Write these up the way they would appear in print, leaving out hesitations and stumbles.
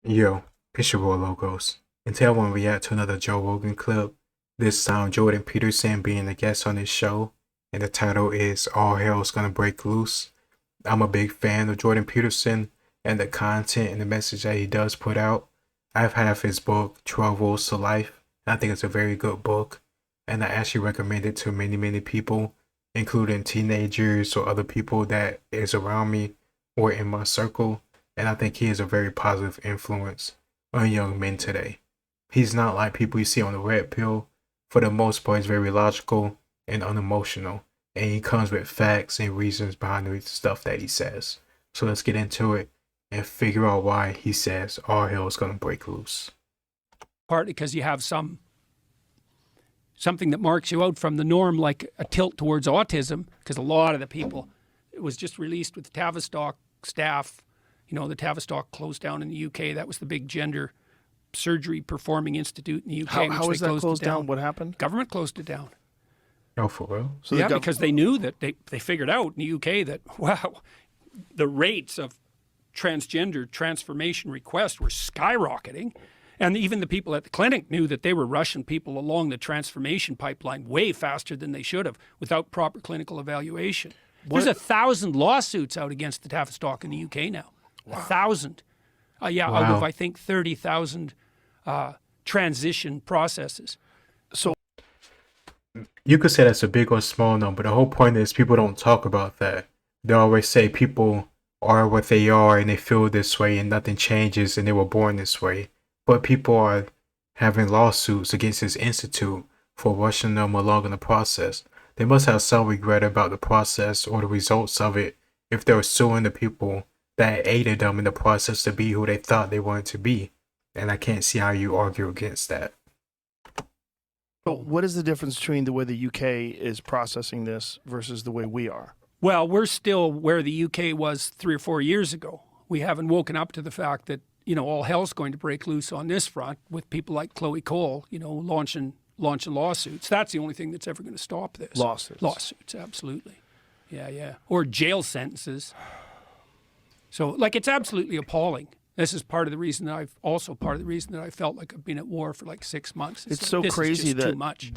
Yo, picture roll logos. And tell when we react to another Joe Rogan clip. This time, Jordan Peterson being a guest on his show, and the title is All Hell's Gonna Break Loose. I'm a big fan of Jordan Peterson and the content and the message that he does put out. I've had his book, 12 Rules to Life, and I think it's a very good book. And I actually recommend it to many people, including teenagers or other people that is around me or in my circle. And I think he is a very positive influence on young men today. He's not like people you see on the red pill. For the most part, he's very logical and unemotional. And he comes with facts and reasons behind the stuff that he says. So let's get into it and figure out why he says all hell is going to break loose. Partly because you have something that marks you out from the norm, like a tilt towards autism, because a lot of the people, it was just released with the Tavistock staff. You know, the Tavistock closed down in the UK. That was the big gender surgery performing institute in the UK. How is that closed down? What happened? Government closed it down. Oh, for real? So yeah, because they knew that they figured out in the UK that, wow, the rates of transgender transformation requests were skyrocketing. And even the people at the clinic knew that they were rushing people along the transformation pipeline way faster than they should have without proper clinical evaluation. There's 1,000 lawsuits out against the Tavistock in the UK now. Wow. 1,000. Out of, I think, 30,000 transition processes. So you could say that's a big or small number. The whole point is people don't talk about that. They always say people are what they are and they feel this way and nothing changes and they were born this way. But people are having lawsuits against this institute for rushing them along in the process. They must have some regret about the process or the results of it if they're suing the people that aided them in the process to be who they thought they wanted to be. And I can't see how you argue against that. But what is the difference between the way the UK is processing this versus the way we are? Well, we're still where the UK was 3 or 4 years ago. We haven't woken up to the fact that, you know, all hell's going to break loose on this front with people like Chloe Cole, you know, launching lawsuits. That's the only thing that's ever going to stop this. Lawsuits, absolutely. Yeah. Or jail sentences. So, like, it's absolutely appalling. This is part of the reason that I felt like I've been at war for like 6 months. It's so crazy that too much.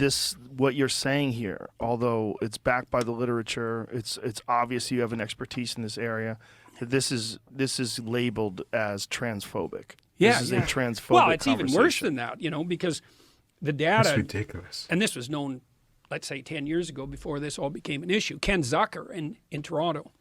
What you're saying here, although it's backed by the literature, it's obvious you have an expertise in this area. This is labeled as transphobic. Yeah, this is a transphobic Well, it's even worse than that, you know, because the data. That's ridiculous. And this was known, let's say, 10 years ago before this all became an issue. Ken Zucker in Toronto,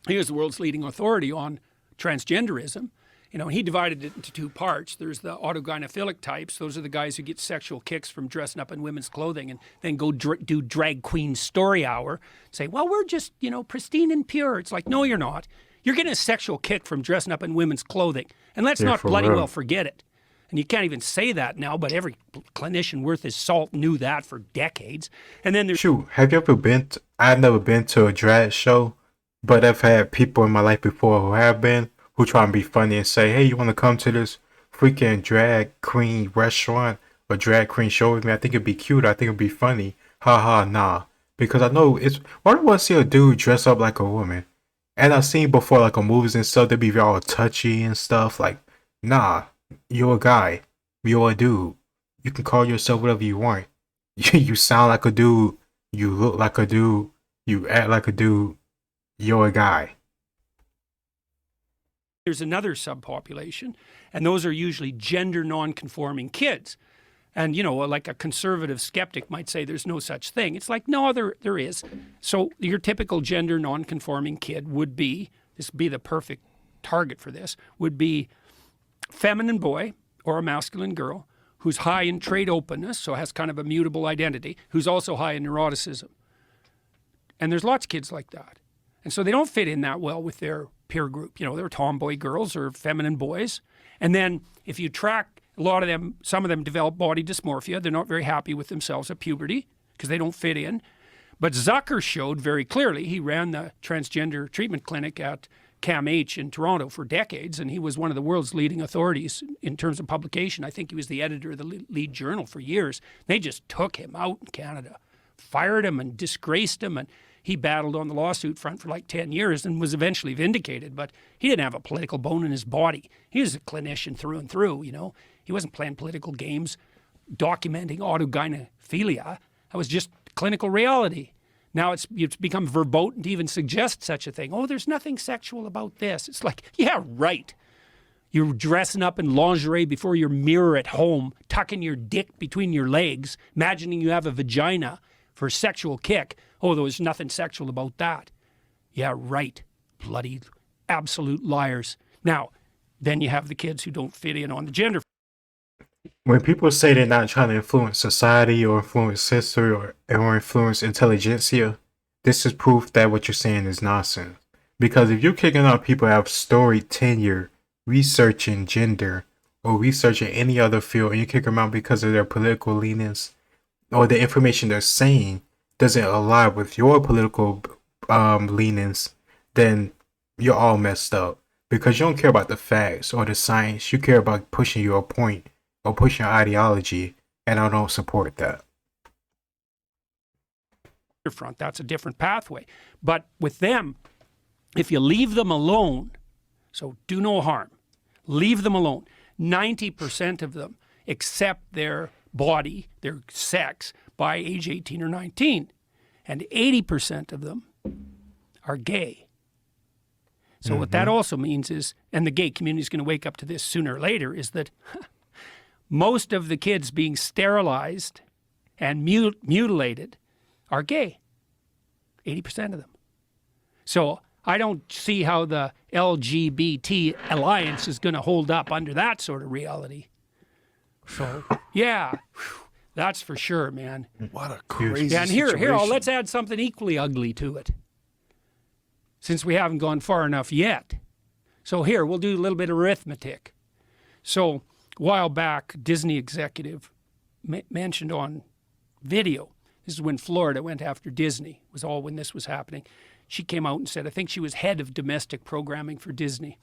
he was the world's leading authority on transgenderism. You know, he divided it into 2 parts. There's the autogynephilic types. Those are the guys who get sexual kicks from dressing up in women's clothing and then go do drag queen story hour. Say, well, we're just, you know, pristine and pure. It's like, no, you're not. You're getting a sexual kick from dressing up in women's clothing. And let's not bloody well forget it. And you can't even say that now, but every clinician worth his salt knew that for decades. And then there's... Shoot, have you ever been to... I've never been to a drag show, but I've had people in my life before who have been, who try and be funny and say, hey, you want to come to this freaking drag queen restaurant or drag queen show with me? I think it'd be cute. I think it'd be funny. Ha, nah. Because I know it's... Why do I want to see a dude dress up like a woman? And I've seen before, like, on movies and stuff, they be all touchy and stuff. Like, nah, you're a guy. You're a dude. You can call yourself whatever you want. You sound like a dude. You look like a dude. You act like a dude. You're a guy. There's another subpopulation, and those are usually gender non-conforming kids. And, you know, like a conservative skeptic might say there's no such thing. It's like, no, there is. So your typical gender non-conforming kid would be, this would be the perfect target for this, would be feminine boy or a masculine girl who's high in trait openness, so has kind of a mutable identity, who's also high in neuroticism. And there's lots of kids like that. And so they don't fit in that well with their peer group. You know, they're tomboy girls or feminine boys. And then if you track a lot of them, some of them develop body dysmorphia. They're not very happy with themselves at puberty because they don't fit in. But Zucker showed very clearly, he ran the transgender treatment clinic at CAMH in Toronto for decades, and he was one of the world's leading authorities in terms of publication. I think he was the editor of the lead journal for years. They just took him out in Canada, fired him and disgraced him, and he battled on the lawsuit front for like 10 years and was eventually vindicated, but he didn't have a political bone in his body. He was a clinician through and through, you know. He wasn't playing political games, documenting autogynephilia. That was just clinical reality. Now it's become verboten to even suggest such a thing. Oh, there's nothing sexual about this. It's like, yeah, right. You're dressing up in lingerie before your mirror at home, tucking your dick between your legs, imagining you have a vagina for a sexual kick. Oh, there's nothing sexual about that. Yeah, right. Bloody absolute liars. Now, then you have the kids who don't fit in on the gender. When people say they're not trying to influence society or influence history or influence intelligentsia, this is proof that what you're saying is nonsense. Because if you're kicking out people who have storied tenure researching gender or researching any other field and you kick them out because of their political leanings or the information they're saying doesn't align with your political leanings, then you're all messed up. Because you don't care about the facts or the science. You care about pushing your point or pushing your ideology, and I don't support that. Front, that's a different pathway. But with them, if you leave them alone, so do no harm, leave them alone. 90% of them accept their body, their sex, by age 18 or 19. And 80% of them are gay. So what that also means is, and the gay community is going to wake up to this sooner or later, is that most of the kids being sterilized and mutilated are gay. 80% of them. So I don't see how the LGBT alliance is going to hold up under that sort of reality. So, yeah, that's for sure, man. What a crazy and situation. Here, let's add something equally ugly to it, since we haven't gone far enough yet. So here, we'll do a little bit of arithmetic. So a while back, Disney executive mentioned on video, this is when Florida went after Disney, was all when this was happening. She came out and said, I think she was head of domestic programming for Disney.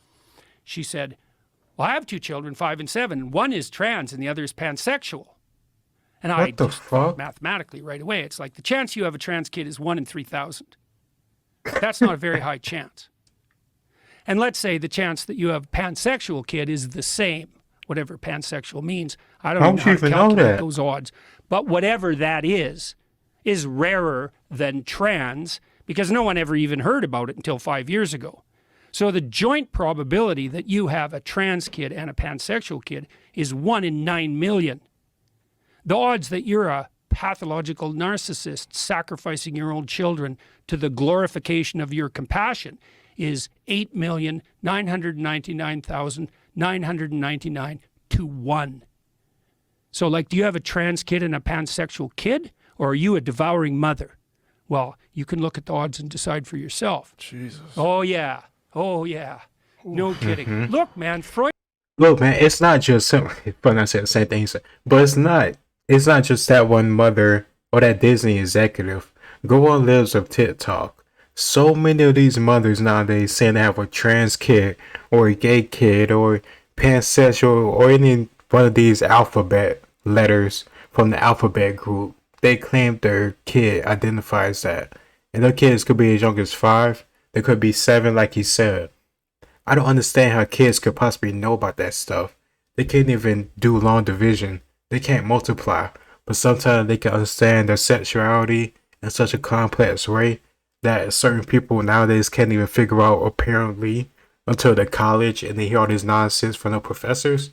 She said, well, I have 2 children, 5 and 7. One is trans and the other is pansexual. And I just thought mathematically right away, it's like the chance you have a trans kid is 1 in 3,000. That's not a very high chance. And let's say the chance that you have a pansexual kid is the same, whatever pansexual means. I don't know how to calculate those odds. But whatever that is rarer than trans, because no one ever even heard about it until 5 years ago. So the joint probability that you have a trans kid and a pansexual kid is 1 in 9 million. The odds that you're a pathological narcissist sacrificing your own children to the glorification of your compassion is 8,999,999 to 1. So, like, do you have a trans kid and a pansexual kid, or are you a devouring mother? Well, you can look at the odds and decide for yourself. Jesus. Oh, yeah. Oh, yeah. No kidding. Look, man, Freud. Look, man, it's not just but I said the same thing, but it's not just that one mother or that Disney executive. Go on Lives of TikTok. So many of these mothers nowadays saying they have a trans kid or a gay kid or pansexual or any one of these alphabet letters from the alphabet group. They claim their kid identifies that. And their kids could be as young as 5. They could be 7, like he said. I don't understand how kids could possibly know about that stuff. They can't even do long division. They can't multiply. But sometimes they can understand their sexuality in such a complex way that certain people nowadays can't even figure out, apparently, until they're college and they hear all this nonsense from the professors.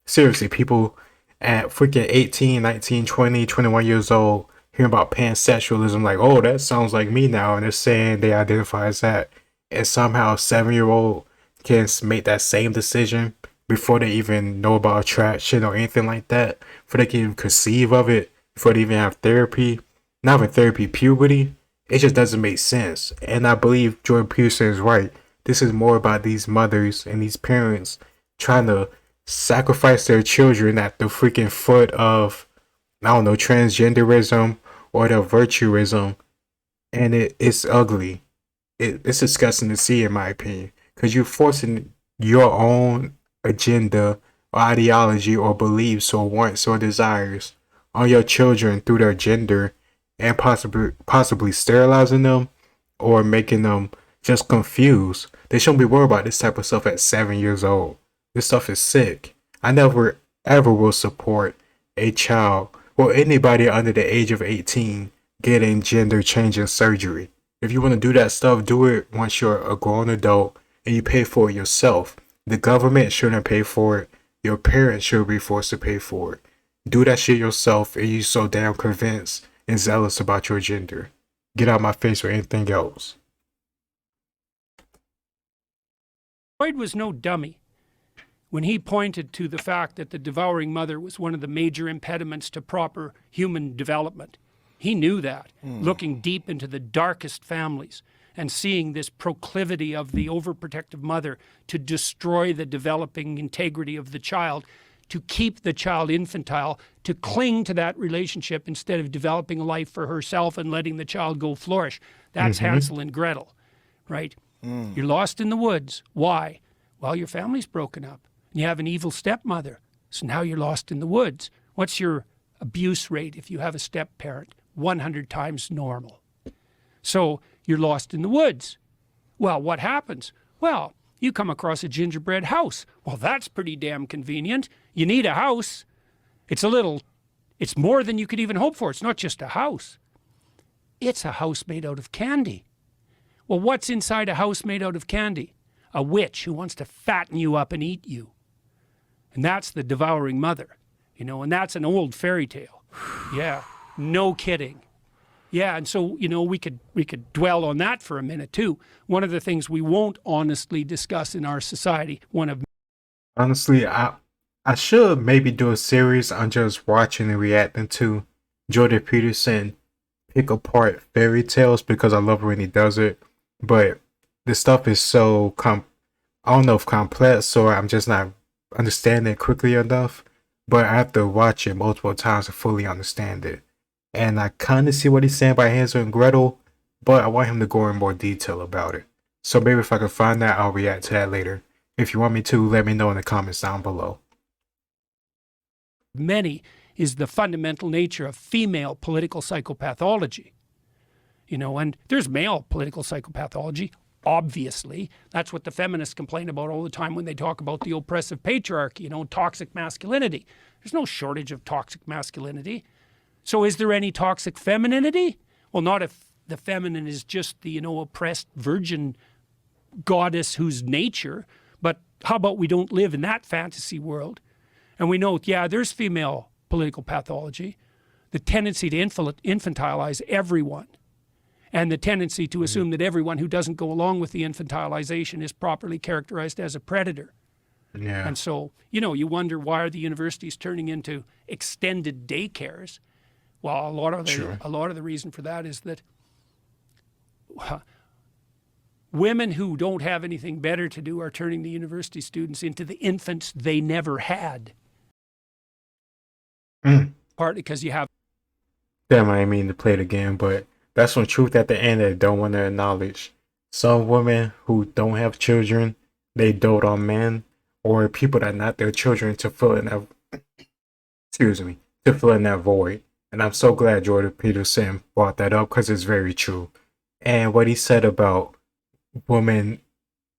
Seriously, people at freaking 18, 19, 20, 21 years old hearing about pansexualism, like, oh, that sounds like me now, and they're saying they identify as that. And somehow a 7-year-old can make that same decision before they even know about attraction or anything like that, before they can even conceive of it, before they even have therapy, not even therapy, puberty. It just doesn't make sense. And I believe Jordan Peterson is right. This is more about these mothers and these parents trying to sacrifice their children at the freaking foot of, I don't know, transgenderism or the virtuism. And it's ugly. It's disgusting to see, in my opinion, because you're forcing your own agenda or ideology or beliefs or wants or desires on your children through their gender and possibly sterilizing them or making them just confused. They shouldn't be worried about this type of stuff at 7 years old. This stuff is sick. I never ever will support a child or anybody under the age of 18 getting gender changing surgery. If you want to do that stuff, do it once you're a grown adult and you pay for it yourself. The government shouldn't pay for it. Your parents should be forced to pay for it. Do that shit yourself if you're so damn convinced and zealous about your gender. Get out my face or anything else. Freud was no dummy when he pointed to the fact that the devouring mother was one of the major impediments to proper human development. He knew that, looking deep into the darkest families and seeing this proclivity of the overprotective mother to destroy the developing integrity of the child, to keep the child infantile, to cling to that relationship instead of developing a life for herself and letting the child go flourish. That's Hansel and Gretel, right? You're lost in the woods. Why? Well, your family's broken up. You have an evil stepmother. So now you're lost in the woods. What's your abuse rate if you have a step parent? 100 times normal. So you're lost in the woods. Well, what happens? Well, you come across a gingerbread house. Well, that's pretty damn convenient. You need a house. It's more than you could even hope for. It's not just a house. It's a house made out of candy. Well, what's inside a house made out of candy? A witch who wants to fatten you up and eat you. And that's the devouring mother, and that's an old fairy tale. Yeah, no kidding. Yeah, and so, we could dwell on that for a minute too. One of the things we won't honestly discuss in our society, Honestly, I should maybe do a series on just watching and reacting to Jordan Peterson pick apart fairy tales because I love when he does it. But the stuff is so I don't know if complex or I'm just not understanding it quickly enough. But I have to watch it multiple times to fully understand it. And I kind of see what he's saying by Hansel and Gretel, but I want him to go in more detail about it. So maybe if I can find that, I'll react to that later. If you want me to, let me know in the comments down below. many is the fundamental nature of female political psychopathology. And there's male political psychopathology, obviously. That's what the feminists complain about all the time when they talk about the oppressive patriarchy, toxic masculinity. There's no shortage of toxic masculinity. So is there any toxic femininity? Well, not if the feminine is just the, oppressed virgin goddess whose nature, but how about we don't live in that fantasy world? And we know, there's female political pathology, the tendency to infantilize everyone, and the tendency to assume that everyone who doesn't go along with the infantilization is properly characterized as a predator. Yeah. And so, you wonder, why are the universities turning into extended daycares? Well, a lot of the reason for that is that women who don't have anything better to do are turning the university students into the infants they never had. Partly because you have... Damn, I didn't mean to play it again, but that's some truth at the end that I don't want to acknowledge. Some women who don't have children, they dote on men or people that are not their children to fill in that, to fill in that void. And I'm so glad Jordan Peterson brought that up because it's very true. And what he said about women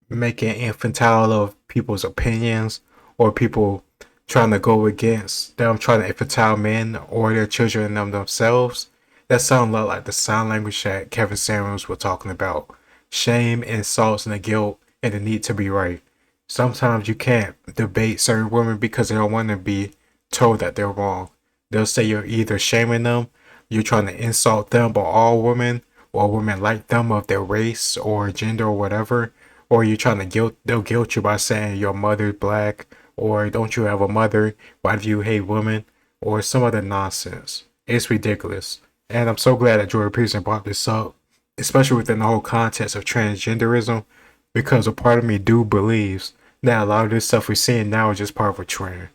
making infantile of people's opinions or people trying to go against them, trying to infantile men or their children and themselves, that sounds a lot like the sign language that Kevin Samuels was talking about. Shame, insults, and the guilt and the need to be right. Sometimes you can't debate certain women because they don't want to be told that they're wrong. They'll say you're either shaming them, you're trying to insult them, but all women or women like them of their race or gender or whatever, or you're trying to they'll guilt you by saying your mother's black, or don't you have a mother, why do you hate women, or some other nonsense. It's ridiculous. And I'm so glad that Jordan Peterson brought this up, especially within the whole context of transgenderism, because a part of me believes that a lot of this stuff we're seeing now is just part of a trend.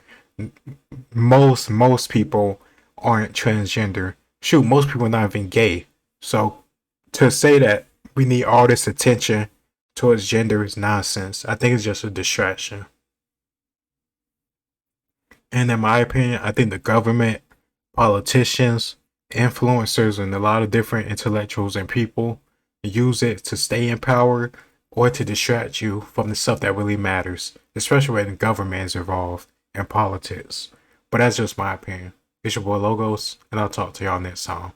Most people aren't transgender. Shoot, most people are not even gay. So to say that we need all this attention towards gender is nonsense. I think it's just a distraction. And in my opinion, I think the government, politicians, influencers, and a lot of different intellectuals and people, use it to stay in power or to distract you from the stuff that really matters, especially when the government is involved in politics. But that's just my opinion. It's your boy Logos, and I'll talk to y'all next time.